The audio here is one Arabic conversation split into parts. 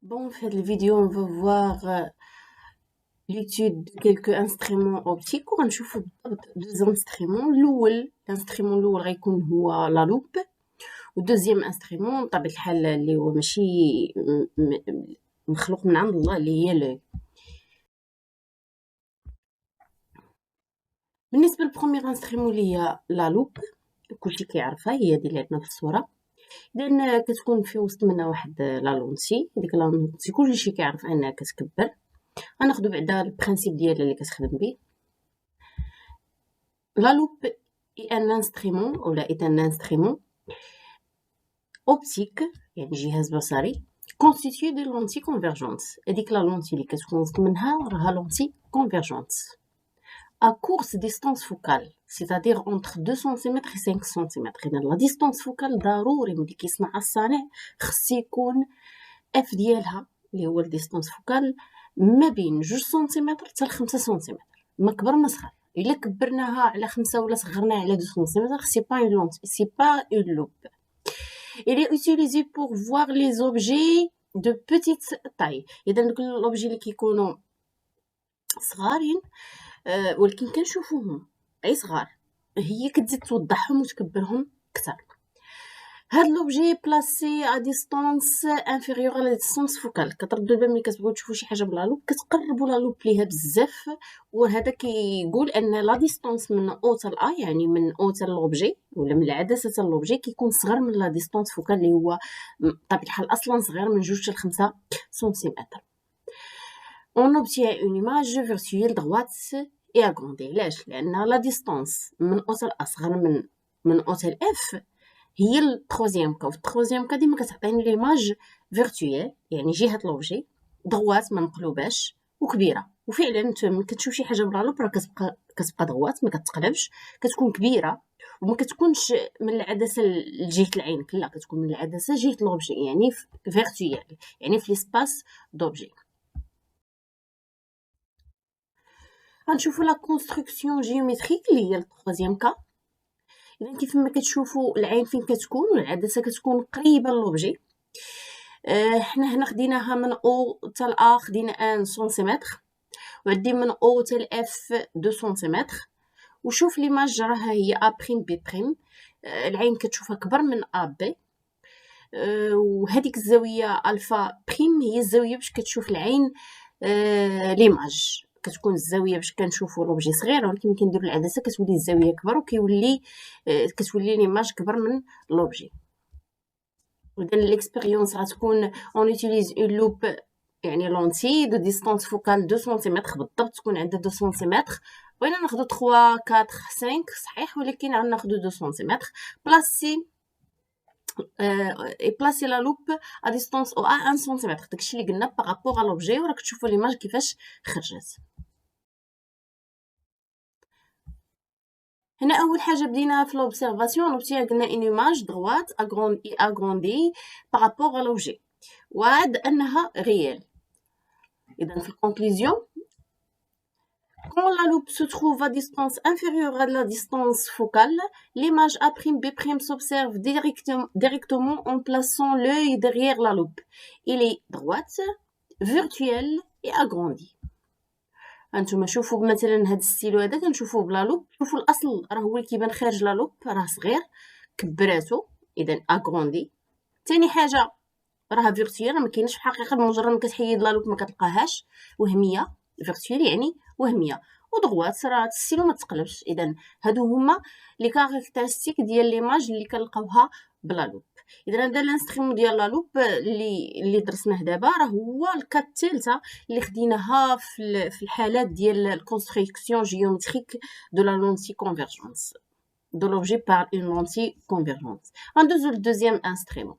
Bon, في هذا الفيديو on va voir l'étude de quelques instruments optiques وغنشوفوا بالضبط deux instruments. الانسترومون الاول غيكون هو لا لوب، والدوزيام انسترومون بطبيعة الحال اللي هو ماشي مخلوق من عند الله اللي هي لوي. بالنسبة للبروميير انسترومون اللي هي لا لوب كلشي كيعرفها، هي هادي اللي عندنا في الصورة. إذن كتكون في وسط منها واحد لا لونتي، هاديك لا لونتي كلشي كيعرف أنها كتكبر. غناخدو بعدا البرانسيب ديالها اللي كتخدم به. La loupe est un instrument est un instrument optique يعني جهاز بصري constitué de lentilles convergentes. هذيك لا لونتي اللي كتكون وسط منها راها لونتي convergente à courte distance focale, c'est-à-dire entre 2 cm et 5 cm. إذا لا ديستونس فوكال ضروري ملي كيصنعها الصانع خص يكون اف ديالها اللي هو الديستونس فوكال ما بين 2 سنتيمتر حتى ل 5 سنتيمتر، ما كبر ما صغر. إلا كبرناها على 5 ولا صغرناها على 2 سنتيمتر سي با اون لونتي، سي با اون لوب. Il est utilisé pour voir les objets de petite taille. إذا دوك الأوبجي اللي كيكونوا صغارين ولكن كنشوفوهم أي صغار، هي كتزيد توضحهم وتكبرهم كتر. هاد لوبجي بلاسي ا ديستونس انفيريور على ديستونس فوكال. كتردوا البال ملي كتبغيو تشوفوا شي حاجه بلا لوب كتقربوا لا لوب ليها بزاف، وهذا كيقول ان لا ديستونس من او حتى ا يعني من او حتى لوبجي ولا من العدسه حتى لوبجي كيكون صغر من لا ديستونس فوكال اللي هو بطبيعه الحال اصلا صغير من 2 حتى ل 5 سنتيمتر. On obtient une image virtuelle droite et agrandie. علاش؟ لان لا ديستونس من او حتى ا صغر من او حتى اف هي التروزيام كا. التروزيام كا ديما كتعطيني ليماج فيرتويال يعني جهه لوبجي دغوات ما مقلوباش وكبيره. وفعلا انت ملي كتشوف شي حاجه بلا لوب راه كتبقى دغوات ما كتقلبش، كتكون كبيره وما كتكونش من العدسه لجهه العين، لا كتكون من العدسه جهه لوبجي يعني فيرتويال يعني في ليسباس دوبجي. غنشوفوا لا كونستركسيون جيومتريك اللي هي التروزيام كا. إذا كيف ما كتشوفوا العين فين كتكون والعدسة كتكون قريبة للوبجي. حنا هنا خديناها من او حتى ا خدينا 1 سنتيمتر، وعندي من او حتى اف 2 سنتيمتر. وشوف ليماج راها هي ا بريم بي بريم، العين كتشوفها كبر من ا بي. وهذيك الزاويه الفا بريم هي الزاويه باش كتشوف العين ليماج. كتكون الزاويه باش كنشوفوا لوبجي صغير، ولكن ملي كنديروا العدسه كتولي الزاويه كبر وكيولي كتولي ليماج كبر من لوبجي. اذا ليكسبيريونس غتكون اون يوتيليز اون لوب يعني لونتي دو ديستونس فوكال 2 سنتيمتر بالضبط، تكون عندها 2 سنتيمتر. بغينا ناخذ 3 4 5 صحيح، ولكن غناخذ 2 سنتيمتر. بلاسي بلاسي لا لوب ا ديستونس او 1 سنتيمتر. داكشي اللي قلنا بارابور على لوبجي، وراك تشوفوا ليماج كيفاش خرجت. هنا اول حاجه بدينا في لوبسيرفاسيون قلنا ان ايماج دروات اغروندي بارابور على لوبجي وعاد انها ريال. اذا في الكونكلوزيون quand la loupe se trouve à distance inférieure à la distance focale, l'image A'B' s'observe directement en plaçant l'œil derrière la loupe. Il est droite, virtuelle et agrandie. هانتوما شوفوا مثلا هاد الستيلو هذا كنشوفوه بلا لوب، شوفوا الاصل راه هو اللي كيبان خارج لا لوب راه صغير كبراتو اذا اغروندي. ثاني حاجه راه فيرتويال، ما كاينش في الحقيقه، مجرد ما كتحيد لا لوب ما كتلقاهاش، وهميه. فيرتويال يعني وهميه. ودغوات راه الستيلو ما تقلبش. اذا هادو هما لي كاركتيرستيك ديال ليماج اللي كنلقاوها بلا لوب. اذا هذا الانسترومون ديال لا لوب اللي درسناه دابا راه هو الكات الثالثه اللي خديناها في الحالات ديال الكونستركسيون جيومتريك دو لا لونتي كونفيرجونس de l'objet par une lentille convergente. ندوزو للدوزيام انسترومون.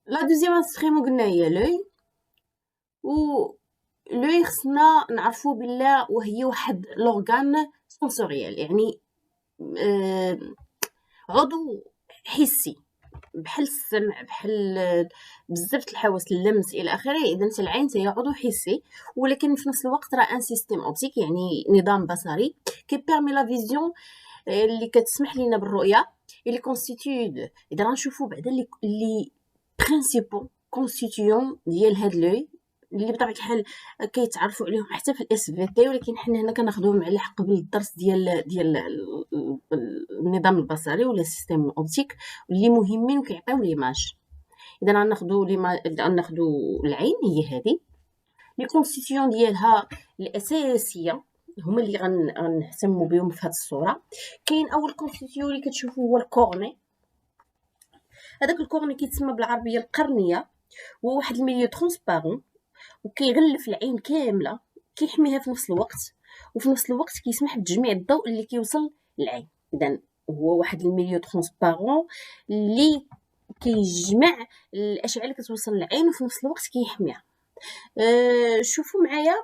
لا دوزيام انسترومون قلنا هي لوي. و لوي خصنا نعرفو بلا وهي واحد لورغان سونسوريال يعني عضو حسي بحال السمع بحال بزاف الحواس، اللمس الى اخره. اذا العين هي عضو حسي، ولكن في نفس الوقت راه ان سيستيم اوبتيك يعني نظام بصري كي بيرمي لا فيزيون اللي كتسمح لينا بالرؤيه اللي كونستيتيود. اذا غنشوفوا بعدا اللي principaux constituants ديال هاد لوي اللي بطبيعة الحال كيتعرفوا عليهم حتى في الاس في تي، ولكن حنا هنا كناخذوهم على قبل الدرس ديال النظام البصري ولا السيستم الاوبتيك اللي مهمين وكيعطيو ليماج. اذا غناخذوا العين هي هذه لي كونستيتيون ديالها الاساسيه هما اللي غنهتموا بهم في هذه الصوره. كاين اول كونستيتيون اللي كتشوفوا هو الكورني. هذاك الكورني كيتسمى بالعربيه القرنيه، هو واحد الميليو ترونسبارون وكيغلف العين كامله، كيحميها في نفس الوقت، وفي نفس الوقت كيسمح بتجميع الضوء اللي كيوصل للعين. اذا هو واحد الميليو ترونسبارون اللي كيجمع الاشعه اللي كتوصل للعين وفي نفس الوقت كيحميها. شوفوا معايا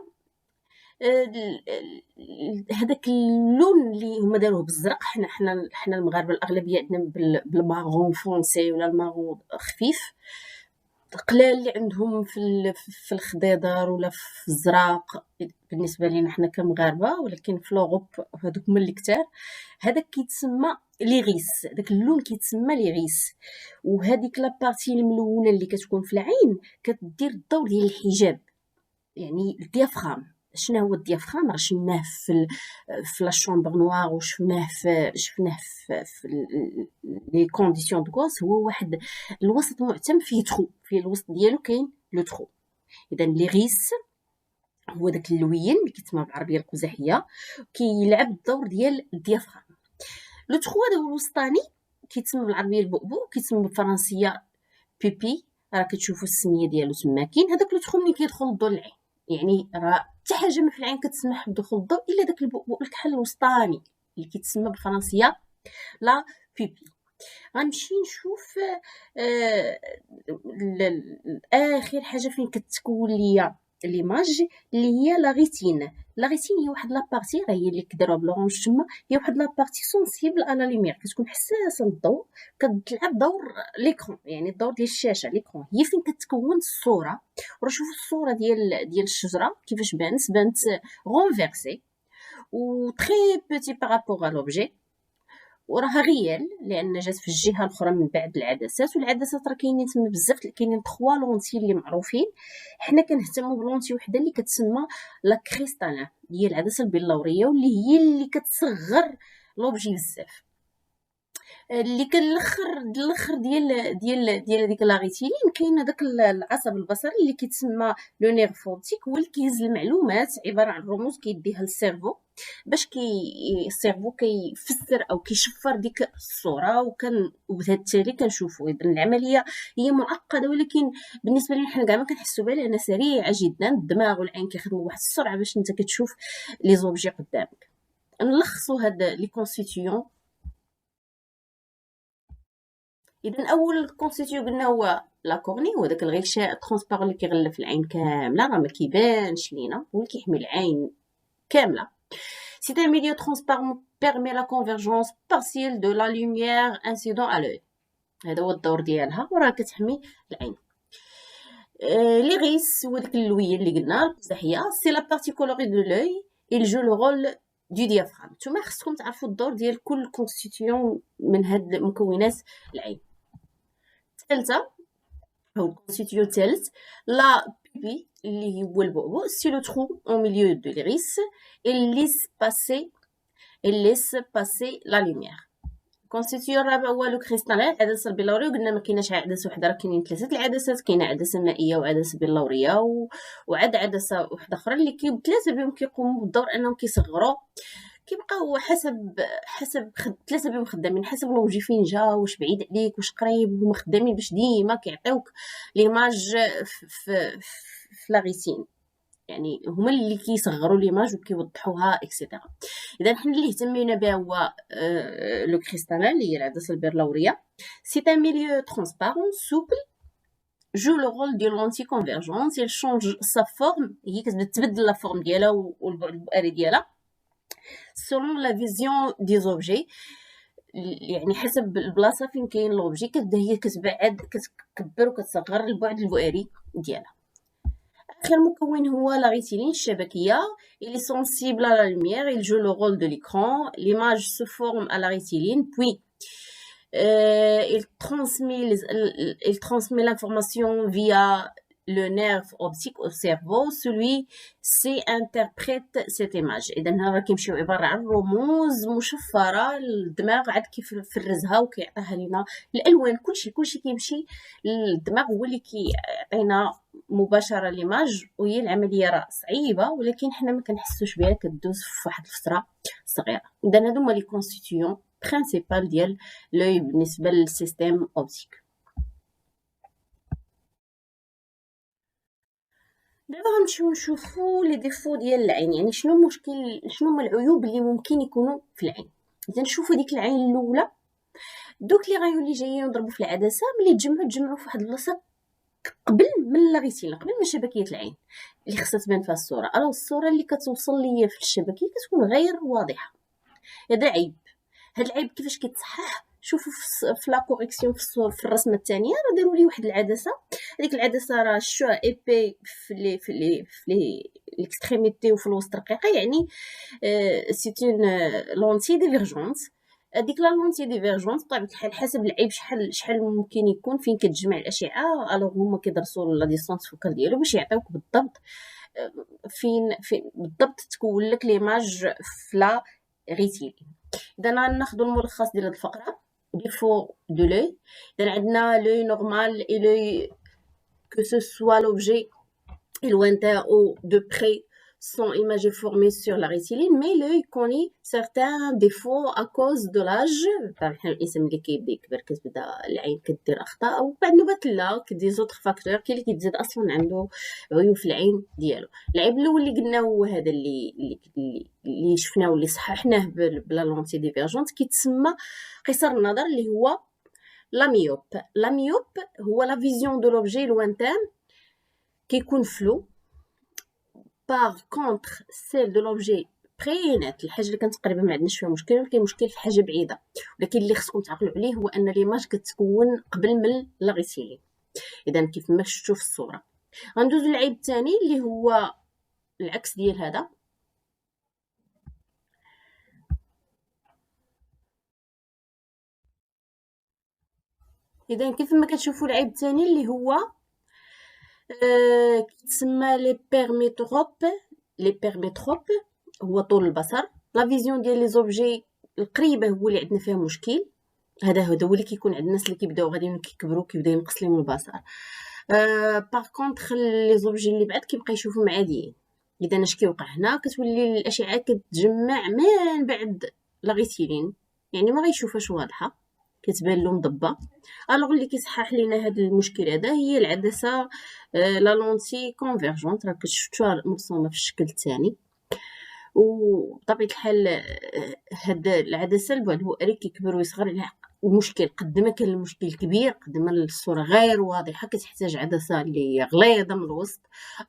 هذاك اللون اللي هما داروه بالزرق. حنا المغاربه الاغلبيه عندنا بالمارون فونسي ولا المارون خفيف. قلال اللي عندهم في الخضيضر ولا في الزراق بالنسبه لينا حنا كمغاربه، ولكن في لوروب هذوك هما اللي كثار. هذاك كيتسمى لي غيس، داك اللون كيتسمى لي غيس. وهذيك لابارتي الملونه اللي كتكون في العين كتدير الدور ديال الحجاب، يعني الديافرام. شنو هو الديافرام؟ راه شفناه في لا شومبر نوار وشفناه في لي كونديسيون دو كورس. هو واحد الوسط معتم فيه ترو، في الوسط ديالو كاين لو ترو. اذا لي غيس هو داك اللوين اللي كيتسمى بالعربيه القزحيه كيلعب الدور ديال الديافرام. لو ترو هذا هو الوسطاني كيتسمى بالعربيه البؤبؤ، كيتسمى بالفرنسيه بيبي. راه كتشوفوا السميه ديالو تما كاين. هذاك لو ترو ملي كيدخل الضوء للعين، يعني راه حتى حاجه ما في العين كتسمح بدخول الضوء الا داك البؤبؤ الكحل الوسطاني اللي كيتسمى بالفرنسيه لا بيبي. غنمشي نشوف اخر حاجه فين كتكون ليا ليماج اللي هي لا ريتين. لا ريتين هي واحد لابارتي، راه هي اللي كديروها بلورانج تما، هي واحد لابارتي سونسيبل على لوميير، كتكون حساسه للضوء، كتلعب دور ليكرون، يعني الدور ديال الشاشه ليكرون. هي فين كتكون الصوره. وراه شوفوا الصوره ديال الشجره كيفاش بانت رونفيرسي و تري بوتي بارابور ا لوبجي، وراها غيال لان جات في الجهه الاخرى من بعد العدسات. والعدسات راه كاينين تما بزاف، كاينين 3 لونتي اللي معروفين. حنا كنهتموا بلونتي وحده اللي كتسمى لا كريستالين، هي العدسه البيلوريه واللي هي اللي كتصغر لوبجي بزاف. اللي كان الاخر ديال هذيك لا ريتيلين كاين هذاك العصب البصري اللي كيتسمى لو نيرف اوبتيك، هو اللي كيهز المعلومات عباره عن رموز كيديها للسيرفو باش السيرفو كيفسر او كيشفر ديك الصوره، وبالتالي كنشوفوا. اذا العمليه هي معقده، ولكن بالنسبه لنا حنا كاع ما كنحسوا بها لانها سريعه جدا. الدماغ والعين كيخدموا بواحد السرعه باش انت كتشوف لي زوبجي قدامك. نلخصوا هاد لي كونستيتيون. اذا اول كونستيتيو قلنا هو لا كورني، هو داك الغشاء ترونسبارون اللي كيغلف العين كامله، راه ما كيبانش لينا، هو اللي كيحمي العين كامله. C'est un milieu transparent permet la convergence partielle de la lumière incident à l'œil. هذا هو الدور ديالها، وراه كتحمي العين. لي غيس هو داك اللوين اللي قلنا القزحيه، سي لا بارتي كولوري دو لوي il joue le rôle du diaphragme. نتوما خصكم تعرفوا الدور ديال كل كونستيتيون من هاد مكونات العين. الثالثه او الكونستيتيون الثالث لا بيبي اللي هو البؤبؤ، سي لو ترو او ميليو دو ليريس il laisse passer la lumière. الكونستيتيون الرابع هو لو كريستالين، العدسه البيلوريه. وقلنا ما كايناش عدسه وحده، راه كاينين 3 العدسات، كاينه عدسه مائيه وعدسه بيلوريه وعاد عدسه وحده اخرى اللي ثلاثه بهم كيقوموا بالدور انهم كيصغروا. كيبقاو حسب 3 بهم خدامين حسب لوجي فين جا، واش بعيد عليك واش قريب، هما خدامين باش ديما كيعطيوك ليماج في لا ريتين، يعني هما اللي كيصغروا ليماج وكيوضحوها اكسيتيرا. اذا حنا اللي اهتمينا به هو لو كريستالين اللي هي العدسه البيلوريه. سي ان ميليو ترونسبارون سوبل جو لو رول ديال لونتي كونفيرجونس. il change sa forme، هي كتبدا تبدل لا فورم ديالها والبعد البؤري ديالها selon la vision des objets، يعني حسب البلاصه فين كاين لوبجي كتبدا هي كتبعد كتكبر وكتصغر البعد البؤري ديالها. آخر مكون هو la rétine الشبكية. Il est sensible à la lumière, il joue le rôle de l'écran. L'image se forme à la rétine, puis Il transmet l'information via le nerf optique au cerveau. Celui-ci interprète cette image. إذا هنا كيمشيو عبارة عن رموز مشفرة، الدماغ عاد كيفرزها وكيعطيها لينا الألوان، كلشي كيمشي للدماغ، هو اللي كيعطينا مباشرة ليماج. وهي العملية راه صعيبة، ولكن حنا ما كنحسوش بها، كدوز في واحد الفترة صغيرة. إذا هادو هما لي كونستيتيون برينسيبال ديال لوي بالنسبة للسيستيم أوبتيك. دابا غنمشيو نشوفو لي ديفو ديال العين، يعني شنو هما العيوب اللي ممكن يكونوا في العين. اذا نشوفو ديك العين الاولى، دوك لي غايون اللي جايين يضربوا في العدسه ملي تجمعوا في واحد البلاصه قبل من لاغيتين، قبل من شبكيه العين اللي خصها تبان فيها الصوره. الصوره اللي كتوصل ليا في الشبكيه كتكون غير واضحه. هذا عيب. هاد العيب كيفاش كيتصحح؟ شوفوا في لا كوريكسيون في الرسمه الثانيه راه داروا لي واحد العدسه. هذيك العدسه راه شويه ايبي في ليكستريميتي وفي الوسط رقيقه، يعني سي اون لونتي ديفيرجونت. هذيك لا لونتي ديفيرجونت بطبيعه الحال حسب العيب شحال ممكن يكون فين كتجمع الاشعه. الوغ هما كيدرسوا لا ديستانس فوكال ديالو باش يعطيوك بالضبط فين بالضبط تكون لك ليماج في لا ريتيل. إذا غناخدو الملخص ديال هاد الفقرة. défaut de l'œil. إذا عندنا l'œil normal et l'œil que ce soit l'objet est lointain ou de près sont imagés formés sur la rétine, mais l'œil connaît certains défauts à cause de l'âge. طبعا الانسان ملي كيبدا يكبر كتبدا العين كدير اخطاء، وبعد نوبات لا كدير زوطر فاكتور كاين اللي كيتزاد اصلا عنده عيوب في العين ديالو. العيب الاول اللي قلنا هو هذا اللي شفناه واللي صححناه بلا لونتي ديفيرجونت، كيتسمى قصر النظر، اللي هو لاميوب. لاميوب هو لا فيزيون دو لوبجي لوانتان كيكون فلو. باغ كونطخ سيل دو لوبجي برينات، الحاجه اللي كانت قريبه ما عندناش فيها مشكل، ولكن المشكل في حاجه بعيده. ولكن اللي خصكم تعقلوا عليه هو ان ليماج كتكون قبل من لاغيسيلين. اذا كيف ما شفتوا في الصوره. غندوز للعيب الثاني اللي هو العكس ديال هذا. اذا كيف ما كتشوفوا العيب الثاني اللي هو كيتسمى لي بيرميتروب هو طول البصر. لا فيزيون ديال لي زوبجي القريبه هو اللي عندنا فيها مشكل. هذا هو اللي كيكون عند الناس اللي كيبداو غاديين كيكبروا كيبدا ينقص لهم البصر. باغ كونطخ لي زوبجي اللي بعد كيبقى يشوفهم عاديين. اذا اش كيوقع هنا؟ كتولي الاشعه كتجمع من بعد لاغيتيلين، يعني ما غيشوفهاش واضحه، كتبان له مضبه. الوغ اللي كيصحح لينا هذا المشكل هذا هي العدسه لا لونتي كونفيرجونت. راه كتشوفوها مرسومه في الشكل الثاني. وبطبيعه الحال هاد العدسه البعد هو كيكبر ويصغر على المشكل. قد ما كان المشكل كبير، قد ما الصوره غير واضحه، كتحتاج عدسه اللي غليظه من الوسط.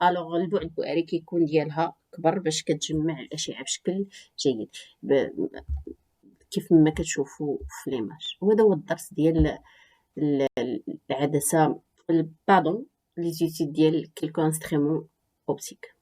الوغ البعد البؤري كيكون ديالها كبر باش كتجمع الاشعه بشكل جيد كيف ما كتشوفوا في ليماج. وهذا هو الدرس ديال العدسه باردون لي زوتي ديال كيلكو انسترومون اوبتيك.